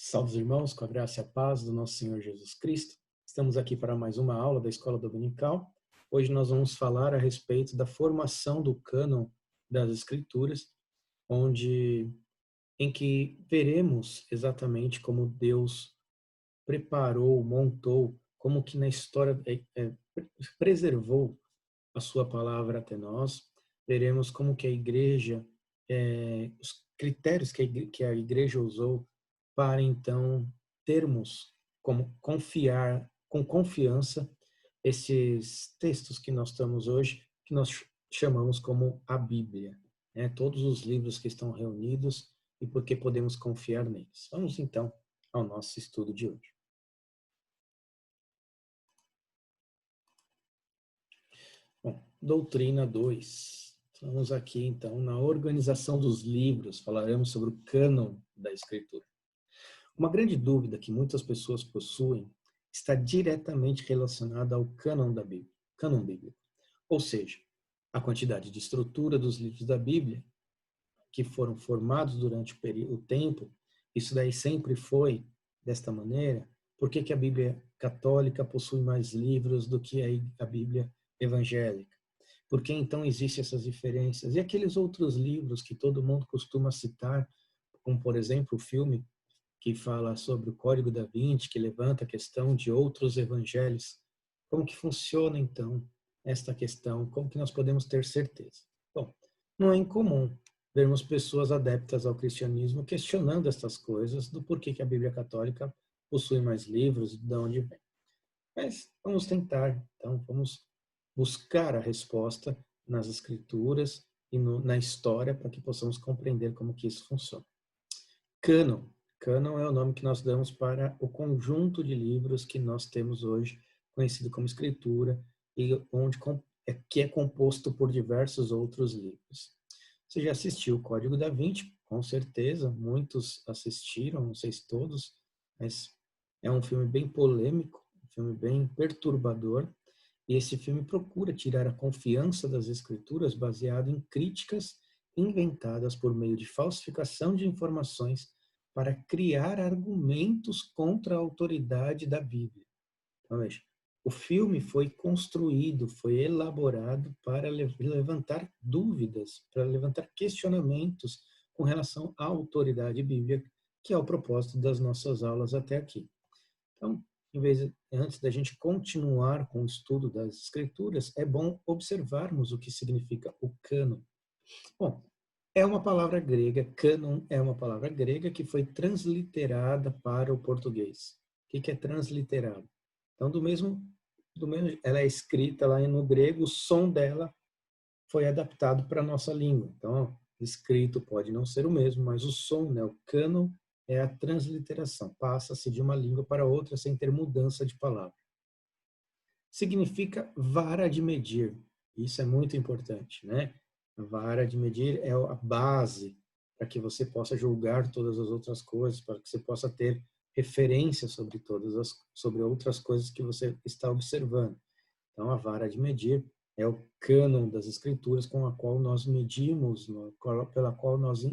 Salve, irmãos, com a graça e a paz do nosso Senhor Jesus Cristo. Estamos aqui para mais uma aula da Escola Dominical. Hoje nós vamos falar a respeito da formação do cânon das Escrituras, em que veremos exatamente como Deus preparou, montou, como que na história preservou a sua palavra até nós. Veremos como que a igreja, os critérios que a igreja usou para então termos como confiar com confiança esses textos que nós estamos hoje, que nós chamamos como a Bíblia, né? Todos os livros que estão reunidos e porque podemos confiar neles. Vamos então ao nosso estudo de hoje. Bom, doutrina 2. Estamos aqui então na organização dos livros, falaremos sobre o cânon da Escritura. Uma grande dúvida que muitas pessoas possuem está diretamente relacionada ao cânon da Bíblia, cânon bíblico. Ou seja, a quantidade de estrutura dos livros da Bíblia que foram formados durante o tempo, isso daí sempre foi desta maneira. Por que a Bíblia católica possui mais livros do que a Bíblia evangélica? Por que então existem essas diferenças? E aqueles outros livros que todo mundo costuma citar, como por exemplo o filme que fala sobre o Código da Vinci, que levanta a questão de outros evangelhos. Como que funciona, então, esta questão? Como que nós podemos ter certeza? Bom, não é incomum vermos pessoas adeptas ao cristianismo questionando estas coisas, do porquê que a Bíblia Católica possui mais livros, de onde vem. Mas vamos tentar, então, vamos buscar a resposta nas Escrituras e na história para que possamos compreender como que isso funciona. Cânon. Cânon é o nome que nós damos para o conjunto de livros que nós temos hoje, conhecido como Escritura, e que é composto por diversos outros livros. Você já assistiu o Código da Vinci? Com certeza, muitos assistiram, não sei se todos, mas é um filme bem polêmico, um filme bem perturbador, e esse filme procura tirar a confiança das Escrituras baseado em críticas inventadas por meio de falsificação de informações para criar argumentos contra a autoridade da Bíblia. Então, veja, o filme foi construído, foi elaborado para levantar dúvidas, para levantar questionamentos com relação à autoridade bíblica, que é o propósito das nossas aulas até aqui. Então, antes da gente continuar com o estudo das Escrituras, é bom observarmos o que significa o cânon. Bom, é uma palavra grega, cânon é uma palavra grega que foi transliterada para o português. O que é transliterado? Então, ela é escrita lá no grego, o som dela foi adaptado para a nossa língua. Então, escrito pode não ser o mesmo, mas o som, né, o cânon, é a transliteração. Passa-se de uma língua para outra sem ter mudança de palavra. Significa vara de medir. Isso é muito importante, né? A vara de medir é a base para que você possa julgar todas as outras coisas, para que você possa ter referência sobre outras coisas que você está observando. Então, a vara de medir é o cânon das Escrituras com a qual nós medimos, pela qual nós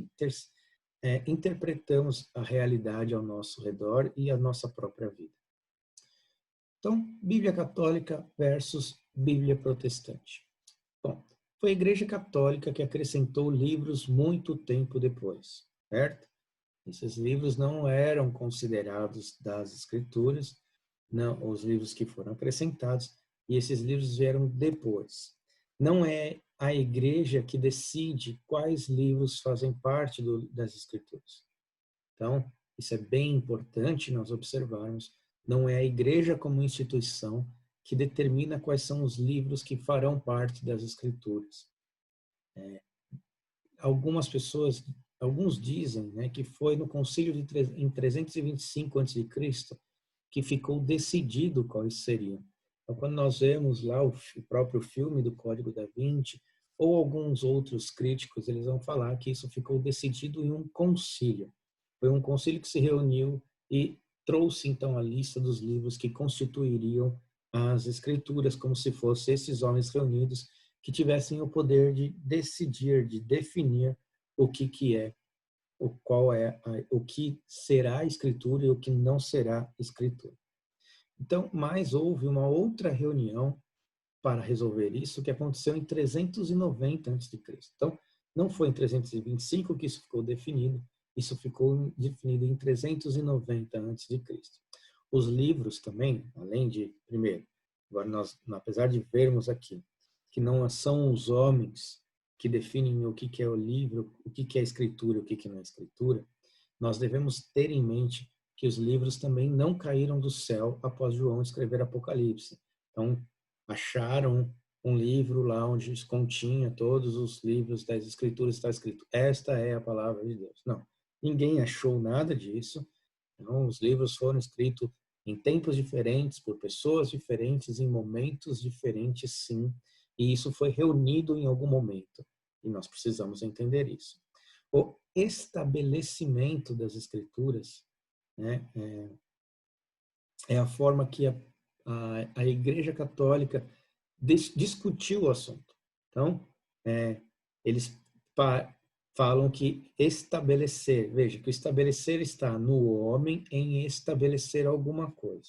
interpretamos a realidade ao nosso redor e a nossa própria vida. Então, Bíblia Católica versus Bíblia Protestante. Bom, foi a Igreja Católica que acrescentou livros muito tempo depois, certo? Esses livros não eram considerados das Escrituras, não, os livros que foram acrescentados, e esses livros vieram depois. Não é a Igreja que decide quais livros fazem parte das Escrituras. Então, isso é bem importante nós observarmos. Não é a Igreja como instituição que determina quais são os livros que farão parte das Escrituras. Algumas pessoas, alguns dizem, né, que foi no concílio em 325 a.C. que ficou decidido quais seriam. Então, quando nós vemos lá o próprio filme do Código da Vinci, ou alguns outros críticos, eles vão falar que isso ficou decidido em um concílio. Foi um concílio que se reuniu e trouxe, então, a lista dos livros que constituiriam as Escrituras, como se fossem esses homens reunidos que tivessem o poder de decidir, de definir o que é o que será escritura e o que não será escritura. Então, mas houve uma outra reunião para resolver isso que aconteceu em 390 a.C. Então, não foi em 325 que isso ficou definido, isso ficou definido em 390 a.C. Os livros também, além de, primeiro, agora nós, apesar de vermos aqui que não são os homens que definem o que é o livro, o que é escritura, o que não é escritura, nós devemos ter em mente que os livros também não caíram do céu após João escrever Apocalipse. Então, acharam um livro lá onde continha todos os livros das escrituras, está escrito, esta é a palavra de Deus. Não, ninguém achou nada disso. Então, os livros foram escritos em tempos diferentes, por pessoas diferentes, em momentos diferentes, sim, e isso foi reunido em algum momento, e nós precisamos entender isso. O estabelecimento das escrituras, né, é a forma que a Igreja Católica discutiu o assunto. Então, eles falam que estabelecer, veja, que o estabelecer está no homem em estabelecer alguma coisa.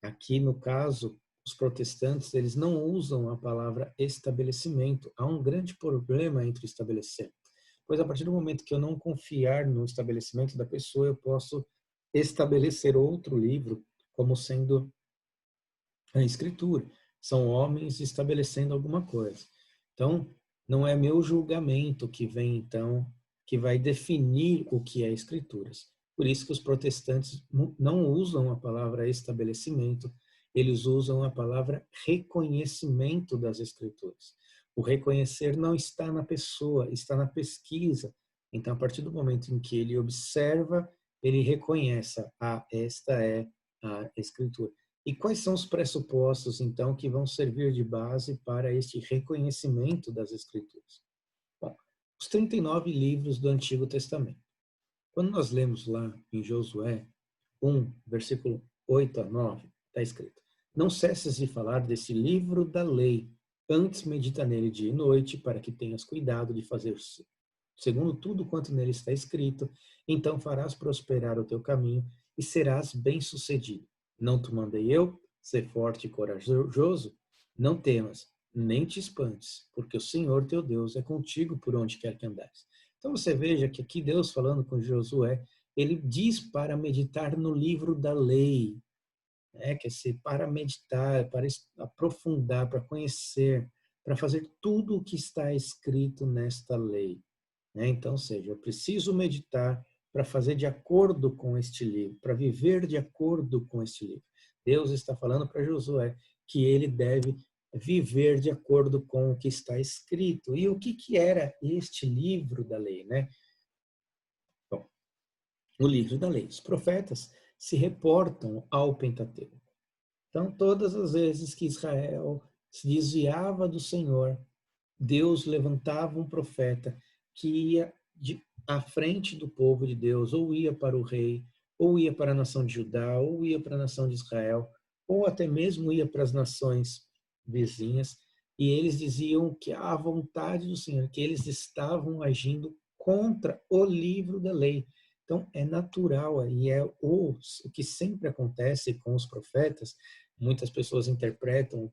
Aqui, no caso, os protestantes, eles não usam a palavra estabelecimento. Há um grande problema entre estabelecer. Pois a partir do momento que eu não confiar no estabelecimento da pessoa, eu posso estabelecer outro livro como sendo a escritura. São homens estabelecendo alguma coisa. Então, não é meu julgamento que vem, então, que vai definir o que é escrituras. Por isso que os protestantes não usam a palavra estabelecimento, eles usam a palavra reconhecimento das escrituras. O reconhecer não está na pessoa, está na pesquisa. Então, a partir do momento em que ele observa, ele reconhece, esta é a escritura. E quais são os pressupostos, então, que vão servir de base para este reconhecimento das Escrituras? Bom, os 39 livros do Antigo Testamento. Quando nós lemos lá em Josué 1, versículo 8 a 9, está escrito: não cesses de falar desse livro da lei, antes medita nele dia e noite, para que tenhas cuidado de fazer segundo tudo quanto nele está escrito, então farás prosperar o teu caminho e serás bem-sucedido. Não te mandei eu? Ser forte e corajoso? Não temas, nem te espantes, porque o Senhor teu Deus é contigo por onde quer que andares. Então você veja que aqui Deus falando com Josué, ele diz para meditar no livro da lei, né? Quer dizer, para meditar, para aprofundar, para conhecer, para fazer tudo o que está escrito nesta lei. Né? Então, ou seja, eu preciso meditar para fazer de acordo com este livro, para viver de acordo com este livro. Deus está falando para Josué que ele deve viver de acordo com o que está escrito. E o que era este livro da lei, né? Bom, o livro da lei. Os profetas se reportam ao Pentateuco. Então, todas as vezes que Israel se desviava do Senhor, Deus levantava um profeta que ia à frente do povo de Deus, ou ia para o rei, ou ia para a nação de Judá, ou ia para a nação de Israel, ou até mesmo ia para as nações vizinhas, e eles diziam que a vontade do Senhor, que eles estavam agindo contra o livro da lei. Então, é natural e é o que sempre acontece com os profetas. Muitas pessoas interpretam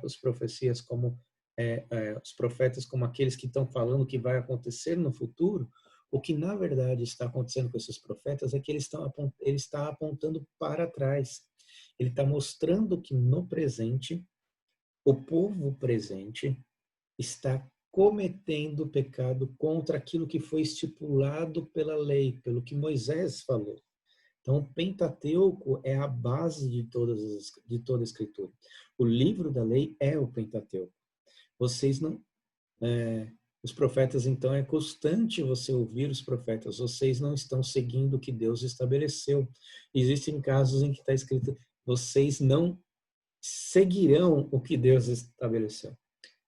as profecias como os profetas como aqueles que estão falando que vai acontecer no futuro. O que na verdade está acontecendo com esses profetas é que ele está apontando para trás. Ele está mostrando que no presente, o povo presente está cometendo pecado contra aquilo que foi estipulado pela lei, pelo que Moisés falou. Então, o Pentateuco é a base de toda a escritura. O livro da lei é o Pentateuco. Vocês não... os profetas, então, é constante você ouvir os profetas. Vocês não estão seguindo o que Deus estabeleceu. Existem casos em que está escrito, vocês não seguirão o que Deus estabeleceu.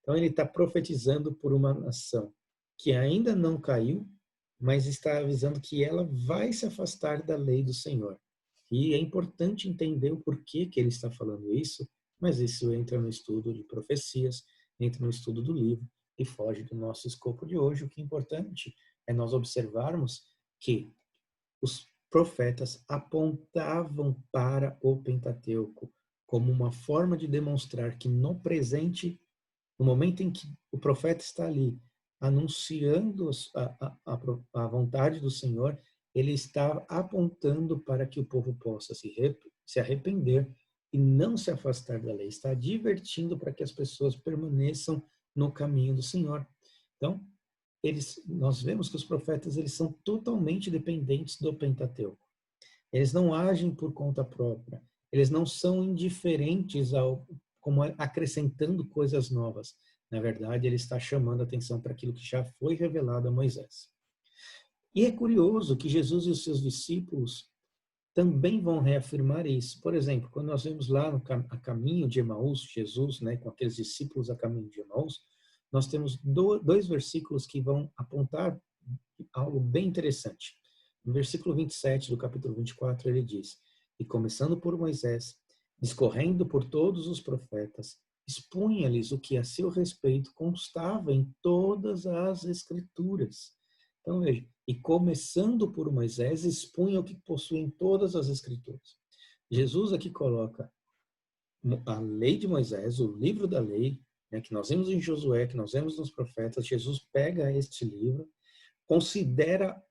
Então, ele está profetizando por uma nação que ainda não caiu, mas está avisando que ela vai se afastar da lei do Senhor. E é importante entender o porquê que ele está falando isso, mas isso entra no estudo de profecias, entra no estudo do livro e foge do nosso escopo de hoje. O que é importante é nós observarmos que os profetas apontavam para o Pentateuco como uma forma de demonstrar que no presente, no momento em que o profeta está ali anunciando a vontade do Senhor, ele está apontando para que o povo possa se arrepender e não se afastar da lei. Está advertindo para que as pessoas permaneçam no caminho do Senhor. Então, nós vemos que os profetas eles são totalmente dependentes do Pentateuco. Eles não agem por conta própria. Eles não são indiferentes como acrescentando coisas novas. Na verdade, ele está chamando a atenção para aquilo que já foi revelado a Moisés. E é curioso que Jesus e os seus discípulos também vão reafirmar isso. Por exemplo, quando nós vemos lá a caminho de Emaús, Jesus, né, com aqueles discípulos a caminho de Emaús, nós temos dois versículos que vão apontar algo bem interessante. No versículo 27 do capítulo 24, ele diz: "E começando por Moisés, discorrendo por todos os profetas, expunha-lhes o que a seu respeito constava em todas as Escrituras." Então, veja, e começando por Moisés, expunha o que possui em todas as Escrituras. Jesus aqui coloca a lei de Moisés, o livro da lei, né, que nós vemos em Josué, que nós vemos nos profetas. Jesus pega este livro, considera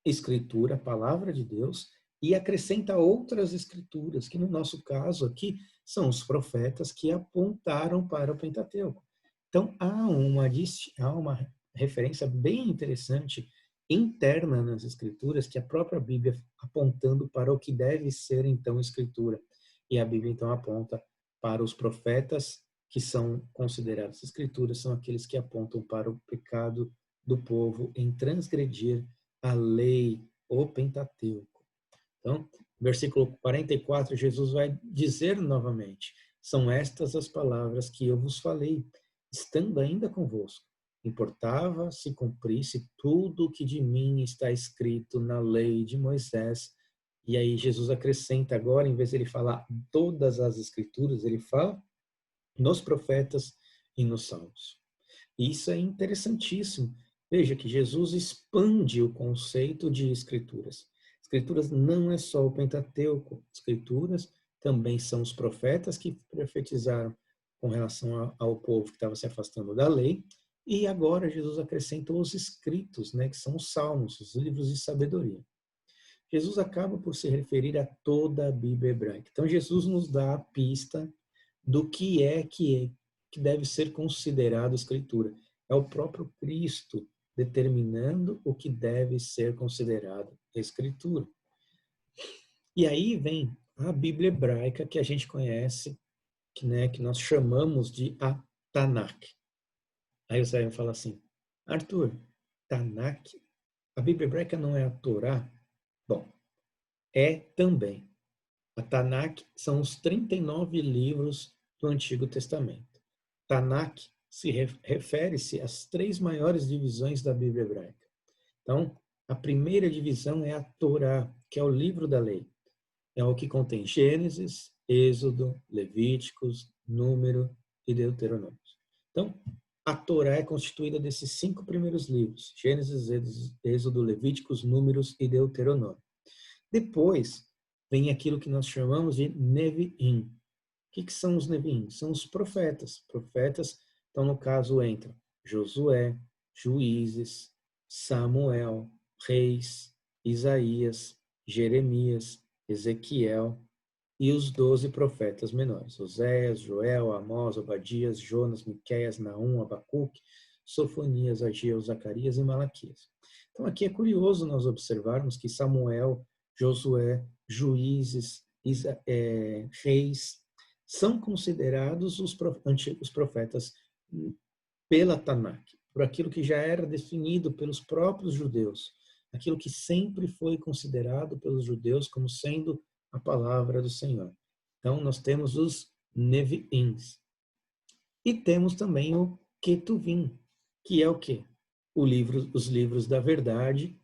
Escritura, a palavra de Deus, e acrescenta outras escrituras, que no nosso caso aqui são os profetas que apontaram para o Pentateuco. Então há uma referência bem interessante interna nas escrituras, que a própria Bíblia apontando para o que deve ser então escritura. E a Bíblia então aponta para os profetas que são considerados escrituras, são aqueles que apontam para o pecado do povo em transgredir a lei, o Pentateuco. Então, versículo 44, Jesus vai dizer novamente: "São estas as palavras que eu vos falei, estando ainda convosco. Importava se cumprisse tudo o que de mim está escrito na lei de Moisés." E aí Jesus acrescenta agora, em vez de ele falar todas as escrituras, ele fala nos profetas e nos salmos. E isso é interessantíssimo. Veja que Jesus expande o conceito de escrituras. Escrituras não é só o Pentateuco. Escrituras também são os profetas que profetizaram com relação ao povo que estava se afastando da lei. E agora Jesus acrescenta os escritos, né, que são os salmos, os livros de sabedoria. Jesus acaba por se referir a toda a Bíblia hebraica. Então Jesus nos dá a pista do que deve ser considerado escritura. É o próprio Cristo determinando o que deve ser considerado escritura. E aí vem a Bíblia hebraica que a gente conhece, que nós chamamos de a Tanakh. Aí você vai falar assim: "Arthur, Tanakh, a Bíblia hebraica não é a Torá?" Bom, é também. A Tanakh são os 39 livros do Antigo Testamento. Tanakh refere-se às três maiores divisões da Bíblia hebraica. Então, a primeira divisão é a Torá, que é o livro da lei. É o que contém Gênesis, Êxodo, Levíticos, Número e Deuteronômio. Então, a Torá é constituída desses 5 primeiros livros: Gênesis, Êxodo, Levíticos, Números e Deuteronômio. Depois, vem aquilo que nós chamamos de Neviim. O que são os Neviim? São os profetas. Profetas, então, no caso, entram Josué, Juízes, Samuel, Reis, Isaías, Jeremias, Ezequiel e os 12 profetas menores: Oséias, Joel, Amós, Obadias, Jonas, Miqueias, Naum, Abacuque, Sofonias, Ageu, Zacarias e Malaquias. Então, aqui é curioso nós observarmos que Samuel, Josué, Juízes, Reis, são considerados os antigos profetas pela Tanakh, por aquilo que já era definido pelos próprios judeus, aquilo que sempre foi considerado pelos judeus como sendo a palavra do Senhor. Então, nós temos os Neviins. E temos também o Ketuvim, que é o quê? Os livros da verdade,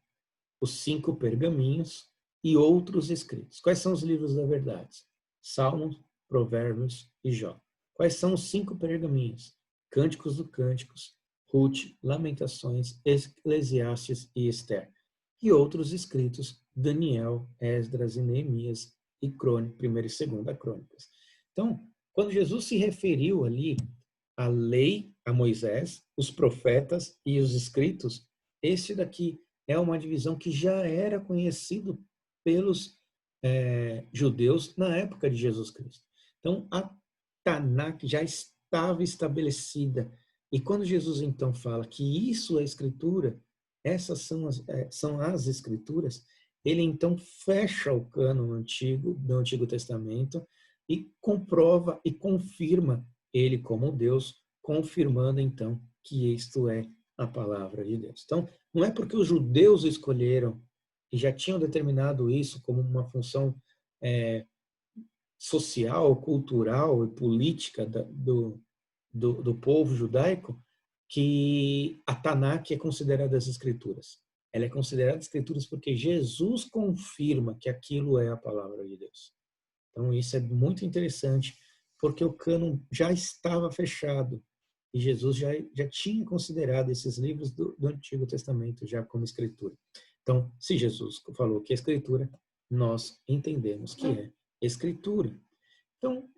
os 5 pergaminhos e outros escritos. Quais são os livros da verdade? Salmos, Provérbios e Jó. Quais são os 5 pergaminhos? Cânticos do Cânticos, Ruth, Lamentações, Eclesiastes e Esther. e outros escritos, Daniel, Esdras e Neemias, e Crônicas, primeira e segunda Crônicas. Então, quando Jesus se referiu ali à lei, a Moisés, os profetas e os escritos, esse daqui é uma divisão que já era conhecido pelos judeus na época de Jesus Cristo. Então, a Tanakh já estava estabelecida. E quando Jesus então fala que isso é escritura, essas são as escrituras, ele então fecha o cânon antigo, do Antigo Testamento, e comprova e confirma ele como Deus, confirmando então que isto é a palavra de Deus. Então, não é porque os judeus escolheram e já tinham determinado isso como uma função social, cultural e política do povo judaico, que a Tanakh é considerada as escrituras. Ela é considerada escrituras porque Jesus confirma que aquilo é a palavra de Deus. Então isso é muito interessante, porque o cânon já estava fechado e Jesus já tinha considerado esses livros do Antigo Testamento já como escritura. Então, se Jesus falou que é escritura, nós entendemos que é escritura. Então,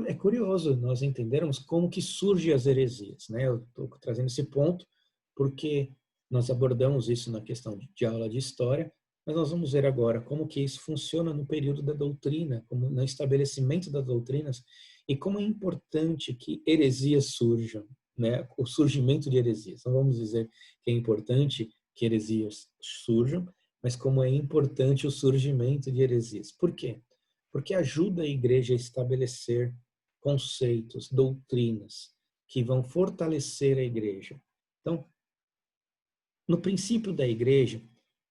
é curioso nós entendermos como que surgem as heresias, né? Eu estou trazendo esse ponto porque nós abordamos isso na questão de aula de história, mas nós vamos ver agora como que isso funciona no período da doutrina, como no estabelecimento das doutrinas, e como é importante que heresias surjam, né? O surgimento de heresias. Não vamos dizer que é importante que heresias surjam, mas como é importante o surgimento de heresias. Por quê? Porque ajuda a igreja a estabelecer conceitos, doutrinas que vão fortalecer a igreja. Então, no princípio da igreja,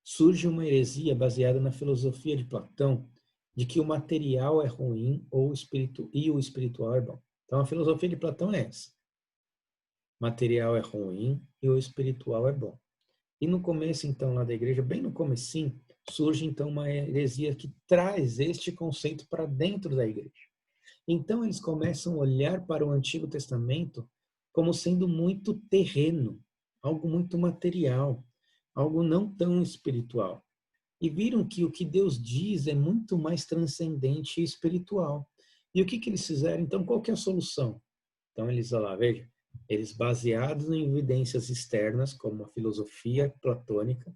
surge uma heresia baseada na filosofia de Platão, de que o material é ruim ou o espiritual é bom. Então, a filosofia de Platão é essa. Material é ruim e o espiritual é bom. E no começo, então, lá da igreja, bem no comecinho, surge, então, uma heresia que traz este conceito para dentro da igreja. Então, eles começam a olhar para o Antigo Testamento como sendo muito terreno, algo muito material, algo não tão espiritual. E viram que o que Deus diz é muito mais transcendente e espiritual. E o que eles fizeram? Então, qual que é a solução? Então, eles, olha lá, veja, eles baseados em evidências externas, como a filosofia platônica,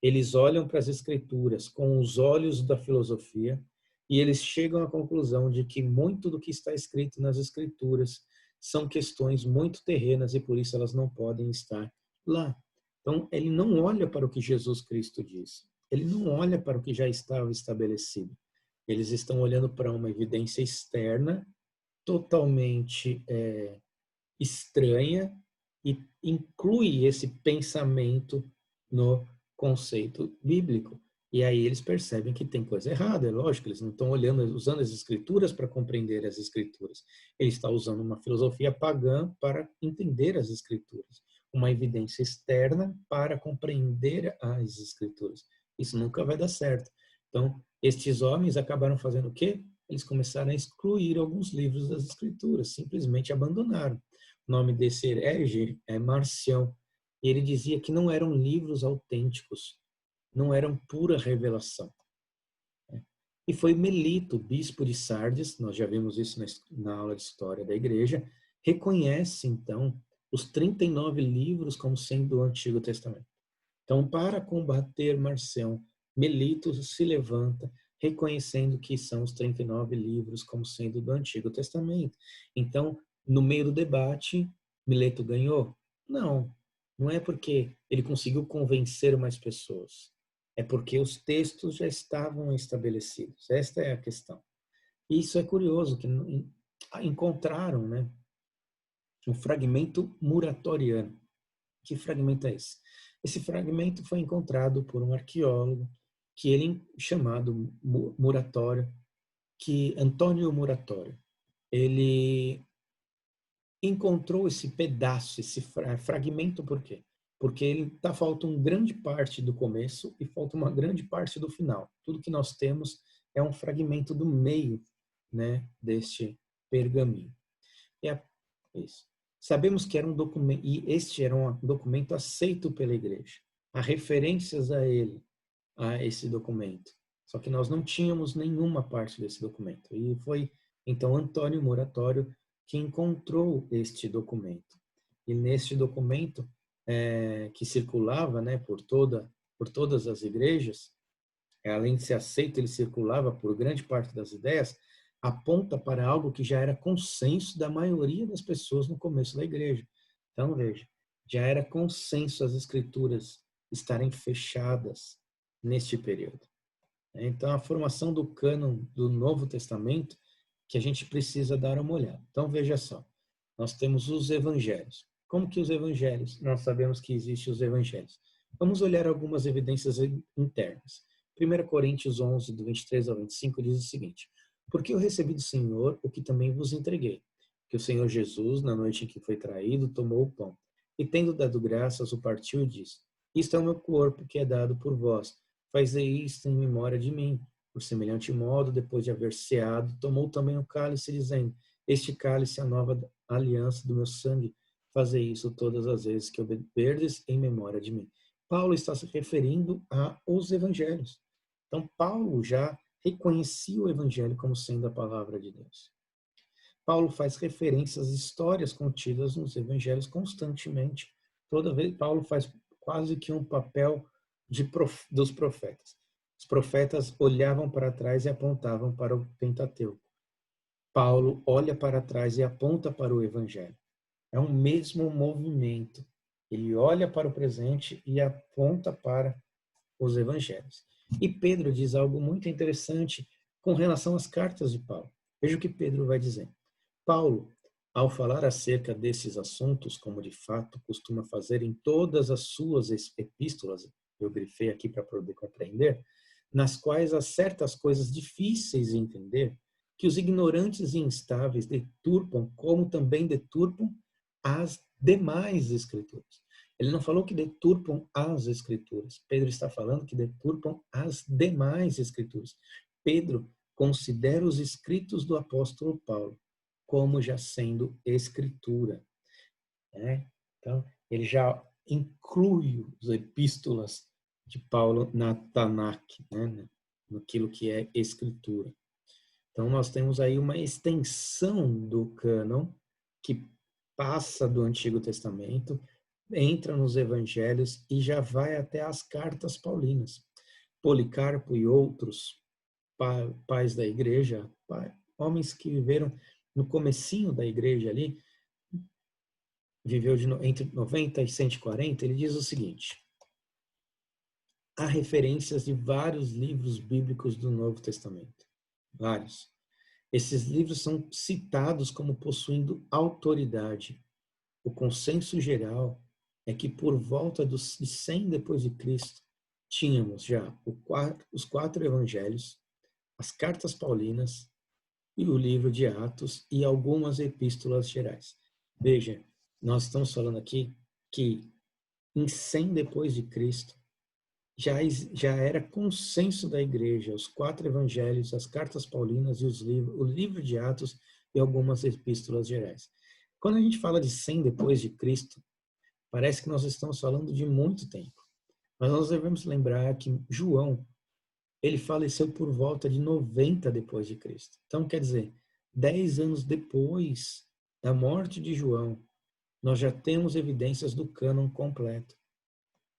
eles olham para as escrituras com os olhos da filosofia e eles chegam à conclusão de que muito do que está escrito nas escrituras são questões muito terrenas e por isso elas não podem estar lá. Então, ele não olha para o que Jesus Cristo disse. Ele não olha para o que já estava estabelecido. Eles estão olhando para uma evidência externa totalmente estranha e inclui esse pensamento no conceito bíblico. E aí eles percebem que tem coisa errada, é lógico, eles não estão usando as escrituras para compreender as escrituras. Ele está usando uma filosofia pagã para entender as escrituras, uma evidência externa para compreender as escrituras. Isso nunca vai dar certo. Então, estes homens acabaram fazendo o quê? Eles começaram a excluir alguns livros das escrituras, simplesmente abandonaram. O nome desse herege é Marcião. E ele dizia que não eram livros autênticos, não eram pura revelação. E foi Melito, bispo de Sardes, nós já vimos isso na aula de história da igreja, reconhece, então, os 39 livros como sendo do Antigo Testamento. Então, para combater Marcião, Melito se levanta, reconhecendo que são os 39 livros como sendo do Antigo Testamento. Então, no meio do debate, Mileto ganhou? Não, não é porque ele conseguiu convencer mais pessoas. É porque os textos já estavam estabelecidos. Esta é a questão. E isso é curioso, que encontraram, né, um fragmento muratoriano. Que fragmento é esse? Esse fragmento foi encontrado por um arqueólogo que ele chamado Muratório, que Antônio Muratório. Ele encontrou esse pedaço, esse fragmento, por quê? Porque ele falta uma grande parte do começo e falta uma grande parte do final. Tudo que nós temos é um fragmento do meio, né, deste pergaminho. É isso. Sabemos que era um documento, e este era um documento aceito pela igreja. Há referências a ele a esse documento. Só que nós não tínhamos nenhuma parte desse documento. E foi, então, Antônio Muratório que encontrou este documento. E neste documento, que circulava, né, por todas as igrejas, além de ser aceito, ele circulava por grande parte das ideias, aponta para algo que já era consenso da maioria das pessoas no começo da igreja. Então, veja, já era consenso as escrituras estarem fechadas neste período. Então, a formação do cânon do Novo Testamento que a gente precisa dar uma olhada. Então, veja só, nós temos os evangelhos. Como que os evangelhos? Nós sabemos que existem os evangelhos. Vamos olhar algumas evidências internas. 1 Coríntios 11, do 23 ao 25, diz o seguinte: porque eu recebi do Senhor o que também vos entreguei, que o Senhor Jesus, na noite em que foi traído, tomou o pão, e tendo dado graças, o partiu e disse: isto é o meu corpo, que é dado por vós. Fazei isto em memória de mim. Por semelhante modo, depois de haver ceado, tomou também o cálice, dizendo: este cálice é a nova aliança do meu sangue. Fazei isso todas as vezes que o beberdes em memória de mim. Paulo está se referindo aos evangelhos. Então, Paulo já reconhecia o evangelho como sendo a palavra de Deus. Paulo faz referências às histórias contidas nos evangelhos constantemente. Toda vez, Paulo faz quase que um papel dos profetas. Os profetas olhavam para trás e apontavam para o Pentateuco. Paulo olha para trás e aponta para o evangelho. É um mesmo movimento. Ele olha para o presente e aponta para os evangelhos. E Pedro diz algo muito interessante com relação às cartas de Paulo. Veja o que Pedro vai dizer. Paulo, ao falar acerca desses assuntos, como de fato costuma fazer em todas as suas epístolas, eu grifei aqui para poder compreender, nas quais há certas coisas difíceis de entender, que os ignorantes e instáveis deturpam, como também deturpam as demais escrituras. Ele não falou que deturpam as escrituras. Pedro está falando que deturpam as demais escrituras. Pedro considera os escritos do apóstolo Paulo como já sendo escritura. Né? Então, ele já inclui as epístolas de Paulo na Tanakh, né? Naquilo que é escritura. Então, nós temos aí uma extensão do cânon que passa do Antigo Testamento, entra nos evangelhos e já vai até as cartas paulinas. Policarpo e outros pais da igreja, homens que viveram no comecinho da igreja ali, viveu entre 90 e 140, ele diz o seguinte: há referências de vários livros bíblicos do Novo Testamento. Vários. Esses livros são citados como possuindo autoridade. O consenso geral é que por volta dos 100 depois de Cristo, tínhamos já os 4 evangelhos, as cartas paulinas e o livro de Atos e algumas epístolas gerais. Veja, nós estamos falando aqui que em 100 depois de Cristo já era consenso da igreja, os 4 evangelhos, as cartas paulinas e o livro de Atos e algumas epístolas gerais. Quando a gente fala de 100 depois de Cristo, parece que nós estamos falando de muito tempo. Mas nós devemos lembrar que João, ele faleceu por volta de 90 depois de Cristo. Então, quer dizer, 10 anos depois da morte de João, nós já temos evidências do cânon completo,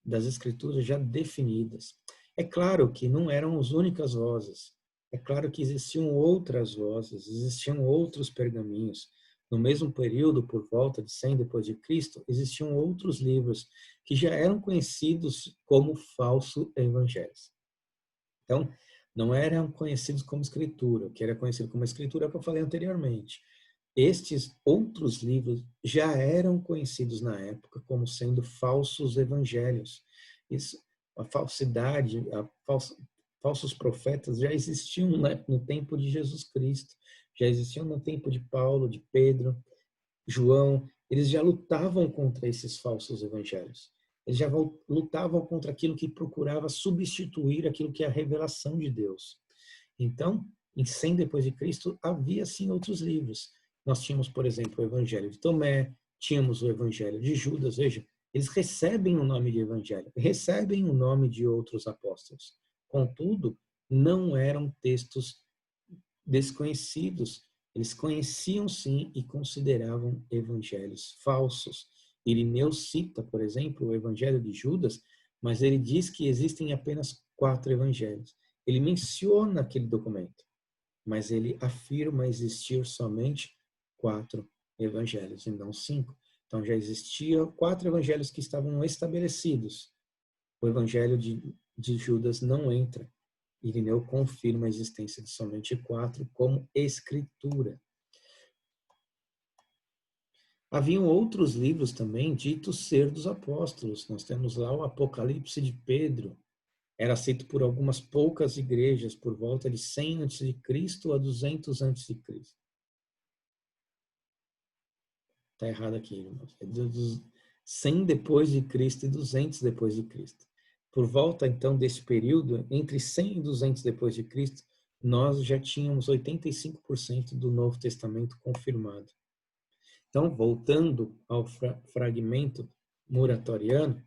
das escrituras já definidas. É claro que não eram as únicas vozes. É claro que existiam outras vozes, existiam outros pergaminhos. No mesmo período, por volta de 100 depois de Cristo, existiam outros livros que já eram conhecidos como falsos evangelhos. Então, não eram conhecidos como escritura. O que era conhecido como escritura é o que eu falei anteriormente. Estes outros livros já eram conhecidos na época como sendo falsos evangelhos. Isso, a falsidade, falsos profetas já existiam no tempo de Jesus Cristo, já existiam no tempo de Paulo, de Pedro, João. Eles já lutavam contra esses falsos evangelhos. Eles já lutavam contra aquilo que procurava substituir aquilo que é a revelação de Deus. Então, em 100 depois de Cristo, havia sim outros livros. Nós tínhamos, por exemplo, o Evangelho de Tomé, tínhamos o Evangelho de Judas. Veja, eles recebem o nome de Evangelho, recebem o nome de outros apóstolos. Contudo, não eram textos desconhecidos. Eles conheciam sim e consideravam evangelhos falsos. Irineu cita, por exemplo, o Evangelho de Judas, mas ele diz que existem apenas 4 evangelhos. Ele menciona aquele documento, mas ele afirma existir somente 4 evangelhos e não 5. Então já existiam 4 evangelhos que estavam estabelecidos. O Evangelho de Judas não entra. Irineu confirma a existência de somente 4 como escritura. Haviam outros livros também ditos ser dos apóstolos. Nós temos lá o Apocalipse de Pedro. Era aceito por algumas poucas igrejas por volta de 100 a.C. a 200 a.C. Está errado aqui, irmãos. É dos 100 depois de Cristo e 200 depois de Cristo. Por volta, então, desse período, entre 100 e 200 depois de Cristo, nós já tínhamos 85% do Novo Testamento confirmado. Então, voltando ao fragmento muratoriano,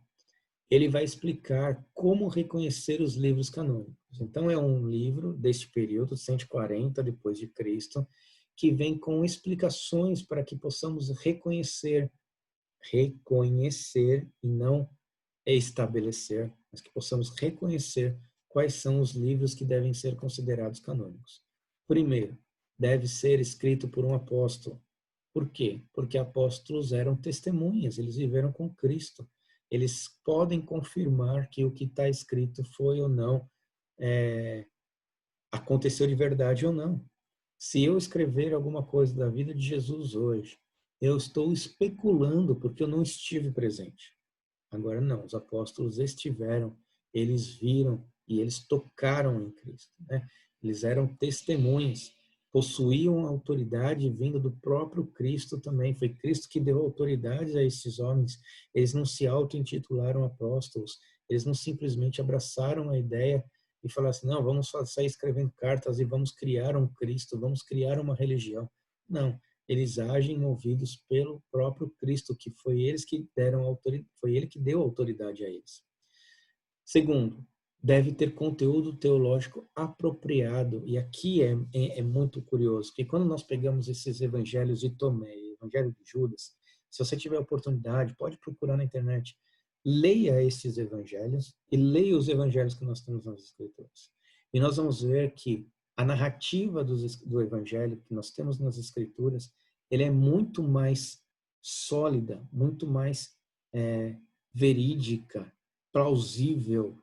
ele vai explicar como reconhecer os livros canônicos. Então, é um livro deste período, 140 depois de Cristo, que vem com explicações para que possamos reconhecer e não estabelecer, mas que possamos reconhecer quais são os livros que devem ser considerados canônicos. Primeiro, deve ser escrito por um apóstolo. Por quê? Porque apóstolos eram testemunhas, eles viveram com Cristo. Eles podem confirmar que o que está escrito foi ou não, aconteceu de verdade ou não. Se eu escrever alguma coisa da vida de Jesus hoje, eu estou especulando porque eu não estive presente. Agora não, os apóstolos estiveram, eles viram e eles tocaram em Cristo, né? Eles eram testemunhas, possuíam autoridade vinda do próprio Cristo também. Foi Cristo que deu autoridade a esses homens. Eles não se auto-intitularam apóstolos, eles não simplesmente abraçaram a ideia e falaram assim, não, vamos sair escrevendo cartas e vamos criar um Cristo, vamos criar uma religião. Não, eles agem movidos pelo próprio Cristo, que foi eles que deram autoridade, foi ele que deu autoridade a eles. Segundo, deve ter conteúdo teológico apropriado. E aqui é muito curioso, que quando nós pegamos esses evangelhos de Tomé, evangelho de Judas, se você tiver oportunidade, pode procurar na internet, leia esses evangelhos e leia os evangelhos que nós temos nas Escrituras. E nós vamos ver que a narrativa do evangelho que nós temos nas Escrituras, ele é muito mais sólida, muito mais verídica, plausível,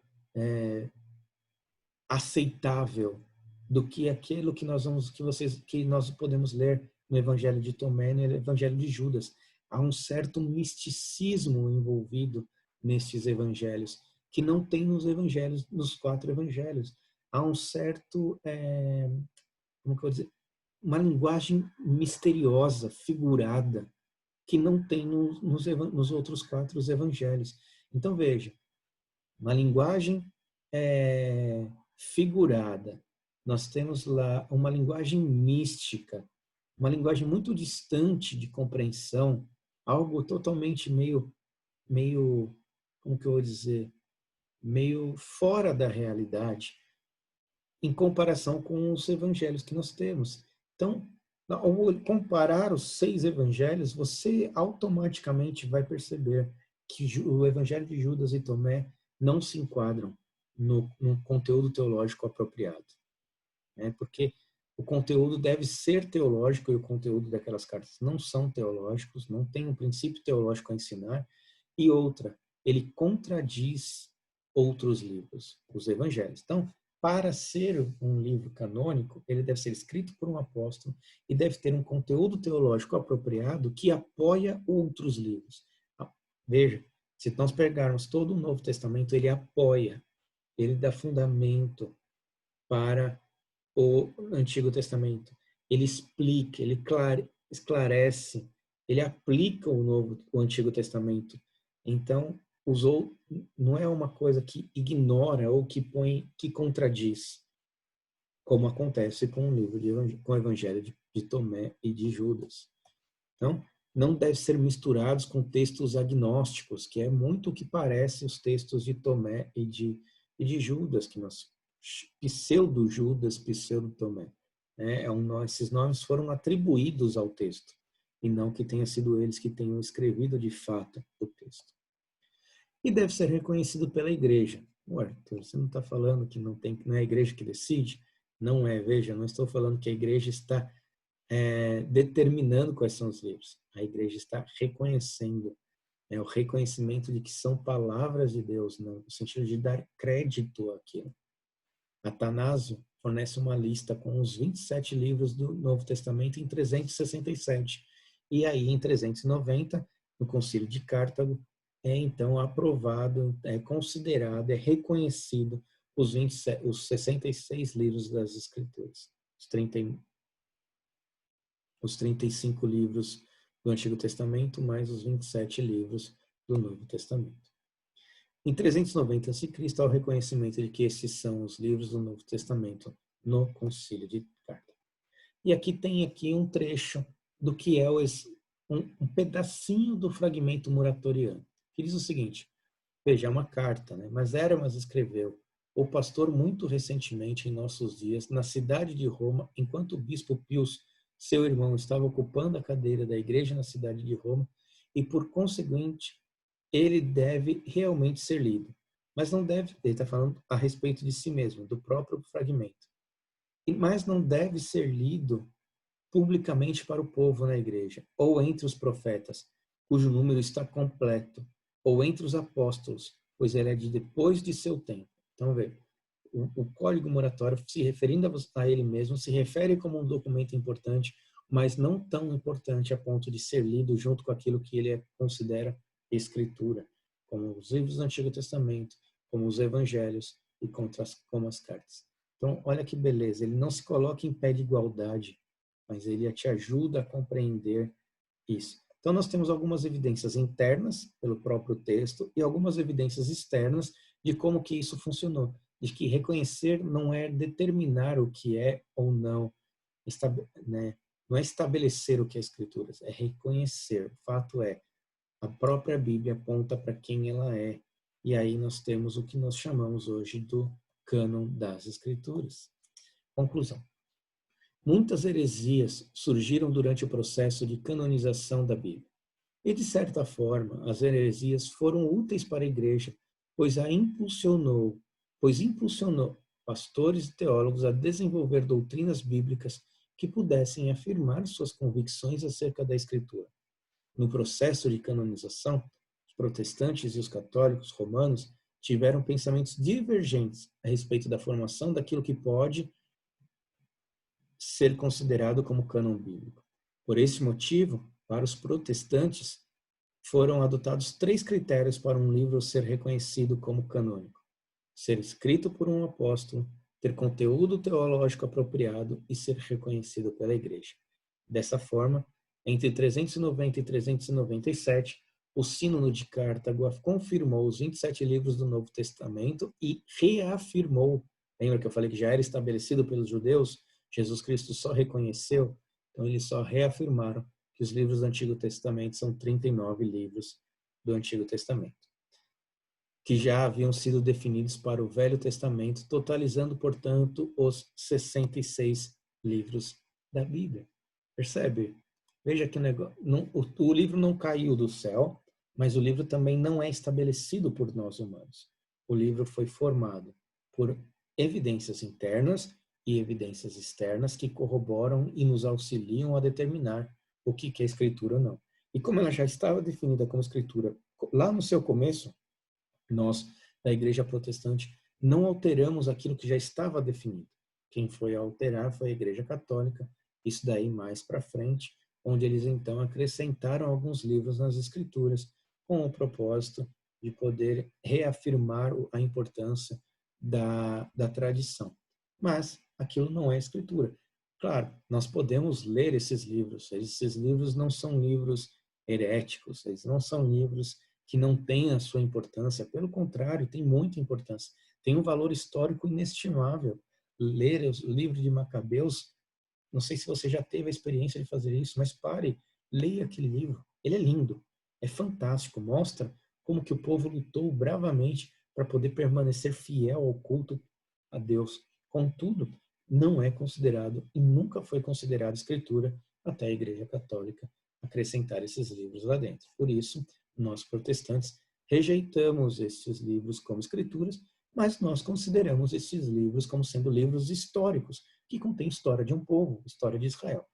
aceitável do que aquilo que nós podemos ler no Evangelho de Tomé e no Evangelho de Judas. Há um certo misticismo envolvido nestes evangelhos que não tem nos 4 evangelhos. Há um certo, como que eu vou dizer, uma linguagem misteriosa, figurada, que não tem nos outros 4 evangelhos. Então veja, uma linguagem figurada. Nós temos lá uma linguagem mística, uma linguagem muito distante de compreensão, algo totalmente meio, como que eu vou dizer, meio fora da realidade, em comparação com os evangelhos que nós temos. Então, ao comparar os 6 evangelhos, você automaticamente vai perceber que o evangelho de Judas e Tomé não se enquadram no conteúdo teológico apropriado, né? Porque o conteúdo deve ser teológico e o conteúdo daquelas cartas não são teológicos, não tem um princípio teológico a ensinar. E outra, ele contradiz outros livros, os evangelhos. Então, para ser um livro canônico, ele deve ser escrito por um apóstolo e deve ter um conteúdo teológico apropriado que apoia outros livros. Veja, se nós pegarmos todo o Novo Testamento, ele apoia, ele dá fundamento para o Antigo Testamento. Ele explica, ele esclarece, ele aplica o Antigo Testamento. Então, não é uma coisa que ignora ou que contradiz, como acontece com com o Evangelho de Tomé e de Judas. Então, não deve ser misturados com textos agnósticos, que é muito o que parece os textos de Tomé e de Judas, que nós pseudo-Judas, pseudo-Tomé. Esses nomes foram atribuídos ao texto, e não que tenha sido eles que tenham escrevido de fato o texto. E deve ser reconhecido pela igreja. Arthur, você não está falando que não é a igreja que decide? Não é, veja, não estou falando que a igreja está determinando quais são os livros. A igreja está reconhecendo, o reconhecimento de que são palavras de Deus, no sentido de dar crédito àquilo. Atanásio fornece uma lista com os 27 livros do Novo Testamento em 367. E aí, em 390, no Concílio de Cartago, então aprovado, considerado, reconhecido os 66 livros das Escrituras. Os 35 livros do Antigo Testamento, mais os 27 livros do Novo Testamento. Em 390 a.C., há o reconhecimento de que esses são os livros do Novo Testamento no Concílio de Cartago. E aqui tem um trecho do que é um pedacinho do fragmento muratoriano, que diz o seguinte: veja, é uma carta, Mas Hermas escreveu: o pastor muito recentemente em nossos dias, na cidade de Roma, enquanto o bispo Pius, seu irmão, estava ocupando a cadeira da igreja na cidade de Roma, e por conseguinte, ele deve realmente ser lido. Mas não deve, ele está falando a respeito de si mesmo, do próprio fragmento. Mas não deve ser lido publicamente para o povo na igreja, ou entre os profetas, cujo número está completo, ou entre os apóstolos, pois ele é de depois de seu tempo. Então, veja, o Código Moratório, se referindo a ele mesmo, se refere como um documento importante, mas não tão importante a ponto de ser lido junto com aquilo que ele considera Escritura, como os livros do Antigo Testamento, como os Evangelhos e como as cartas. Então, olha que beleza, ele não se coloca em pé de igualdade, mas ele te ajuda a compreender isso. Então, nós temos algumas evidências internas pelo próprio texto e algumas evidências externas de como que isso funcionou, de que reconhecer não é determinar o que é ou não, não é estabelecer o que é Escritura, é reconhecer. O fato é, a própria Bíblia aponta para quem ela é. E aí nós temos o que nós chamamos hoje do cânon das Escrituras. Conclusão. Muitas heresias surgiram durante o processo de canonização da Bíblia. E, de certa forma, as heresias foram úteis para a igreja, pois impulsionou pastores e teólogos a desenvolver doutrinas bíblicas que pudessem afirmar suas convicções acerca da Escritura. No processo de canonização, os protestantes e os católicos romanos tiveram pensamentos divergentes a respeito da formação daquilo que pode ser considerado como cânon bíblico. Por esse motivo, para os protestantes, foram adotados 3 critérios para um livro ser reconhecido como canônico: ser escrito por um apóstolo, ter conteúdo teológico apropriado e ser reconhecido pela igreja. Dessa forma, entre 390 e 397, o Sínodo de Cartago confirmou os 27 livros do Novo Testamento e reafirmou, lembra que eu falei que já era estabelecido pelos judeus? Jesus Cristo só reconheceu, então eles só reafirmaram que os livros do Antigo Testamento são 39 livros do Antigo Testamento, que já haviam sido definidos para o Velho Testamento, totalizando, portanto, os 66 livros da Bíblia. Percebe? Veja que o livro não caiu do céu, mas o livro também não é estabelecido por nós humanos. O livro foi formado por evidências internas e evidências externas que corroboram e nos auxiliam a determinar o que é Escritura ou não. E como ela já estava definida como Escritura lá no seu começo, nós, da Igreja Protestante, não alteramos aquilo que já estava definido. Quem foi a alterar foi a Igreja Católica, isso daí mais para frente, onde eles então acrescentaram alguns livros nas Escrituras com o propósito de poder reafirmar a importância da tradição. Mas aquilo não é Escritura. Claro, nós podemos ler esses livros não são livros heréticos, eles não são livros que não têm a sua importância, pelo contrário, tem muita importância, tem um valor histórico inestimável. Ler o livro de Macabeus, não sei se você já teve a experiência de fazer isso, mas pare, leia aquele livro, ele é lindo, é fantástico, mostra como que o povo lutou bravamente para poder permanecer fiel ao culto a Deus. Contudo, não é considerado e nunca foi considerado escritura até a Igreja Católica acrescentar esses livros lá dentro. Por isso, nós protestantes rejeitamos esses livros como escrituras, mas nós consideramos esses livros como sendo livros históricos, que contêm história de um povo, história de Israel.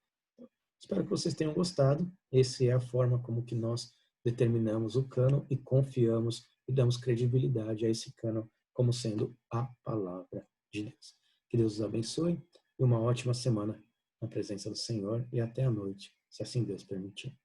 Espero que vocês tenham gostado. Essa é a forma como que nós determinamos o cânon e confiamos e damos credibilidade a esse cânon como sendo a palavra de Deus. Que Deus os abençoe e uma ótima semana na presença do Senhor e até a noite, se assim Deus permitir.